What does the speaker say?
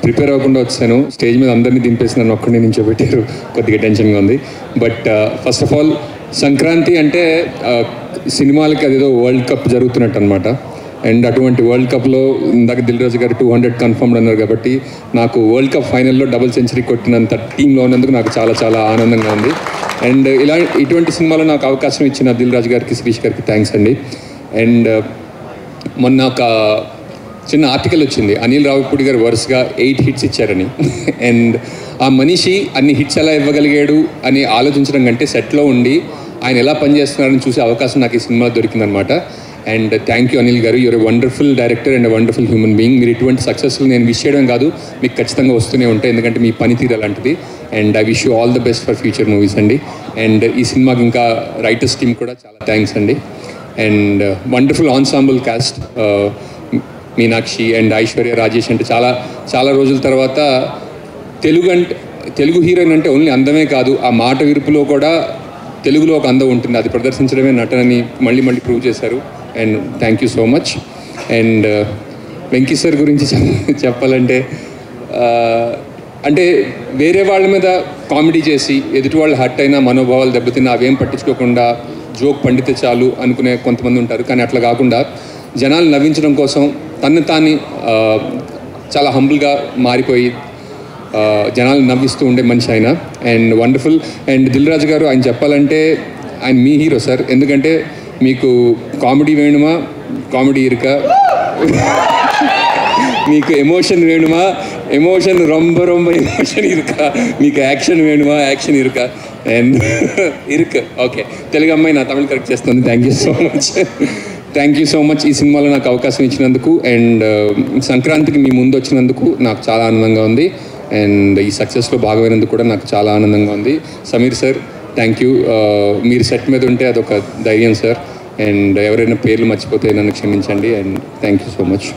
Prepare అవ్వకుండా వచ్చాను. Stage మీద అందరినీ దింపేసి నన్ను ఒక్కడిని నించోబెట్టారు. కొద్దిగా టెన్షన్గా ఉంది. But first of all Sankranti అంటే సినిమాలకి అదేదో వరల్డ్ కప్ జరుగుతున్నట్టు అనమాట. అండ్ అటువంటి వరల్డ్ కప్లో ఇందాక దిల్ రాజు గారు 200 కన్ఫర్మ్డ్ అన్నారు కాబట్టి నాకు వరల్డ్ కప్ ఫైనల్లో డబుల్ సెంచరీ కొట్టినంత టీంలో ఉన్నందుకు నాకు చాలా చాలా ఆనందంగా ఉంది. అండ్ ఇటువంటి సినిమాలో నాకు అవకాశం ఇచ్చిన దిల్ రాజు గారికి, శిరీష్ గారికి థ్యాంక్స్ అండి. అండ్ మొన్న ఒక చిన్న ఆర్టికల్ వచ్చింది, అనిల్ రావిపూడి గారు వరుసగా 8 హిట్స్ ఇచ్చారని. అండ్ ఆ మనిషి అన్ని హిట్స్ ఎలా ఇవ్వగలిగాడు అని ఆలోచించడం కంటే సెట్లో ఉండి ఆయన ఎలా పనిచేస్తున్నారని చూసే అవకాశం నాకు ఈ సినిమాలో దొరికిందనమాట. And thank you Anil garu, you are a wonderful director and a wonderful human being. మీరు ఇటువంటి సక్సెస్ఫుల్ నేను విష్ చేయడం కాదు, మీకు ఖచ్చితంగా వస్తూనే ఉంటాయి, ఎందుకంటే మీ పనితీరు అలాంటిది. And I wish you all the best for future movies అండి. అండ్ ఈ సినిమాకి ఇంకా రైటర్స్ టీమ్ కూడా చాలా థ్యాంక్స్ అండి. And wonderful ensemble cost, Meenakshi and Aishwarya Rajesh అంటే చాలా చాలా రోజుల తర్వాత తెలుగు హీరోయిన్ అంటే ఓన్లీ అందమే కాదు, ఆ మాట విరుపులో కూడా తెలుగులో ఒక అందం ఉంటుంది, అది ప్రదర్శించడమే నటనని మళ్ళీ మళ్ళీ ప్రూవ్ చేశారు. And thank you so much. And Venky sir గురించి చెప్పాలంటే అంటే వేరే వాళ్ళ మీద కామెడీ చేసి ఎదుటి వాళ్ళు హర్ట్ అయినా మనోభావాలు దెబ్బతిన్నా అవేం పట్టించుకోకుండా జోక్ పండితే చాలు అనుకునే కొంతమంది ఉంటారు. కానీ అట్లా కాకుండా జనాలు నవ్వించడం కోసం తను తాను చాలా హంబుల్గా మారిపోయి జనాలు నవ్విస్తూ ఉండే మనిషి ఆయన. And wonderful. And Dil Raju గారు, ఆయన చెప్పాలంటే ఆయన మీ హీరో సార్. ఎందుకంటే మీకు కామెడీ వేణుమా, కామెడీ ఇరుక, మీకు ఎమోషన్ వేణుమా, ఎమోషన్ రొంబ రొంబ ఎమోషన్ ఇరుక, మీకు యాక్షన్ వేణుమా, యాక్షన్ ఇరుక అండ్ ఇరుక. ఓకే, తెలుగు అమ్మాయి నా తమిళ కరెక్ట్ చేస్తుంది. Thank you so much. Thank you so much ఈ సినిమాలో నాకు అవకాశం ఇచ్చినందుకు. అండ్ సంక్రాంతికి మీ ముందు వచ్చినందుకు నాకు చాలా ఆనందంగా ఉంది. అండ్ ఈ సక్సెస్లో భాగమైనందుకు కూడా నాకు చాలా ఆనందంగా ఉంది. Sameer sir thank you. మీరు సెట్ మీద ఉంటే అదొక ధైర్యం సార్. అండ్ ఎవరైనా పేర్లు మర్చిపోతే నన్ను క్షమించండి. And thank you so much.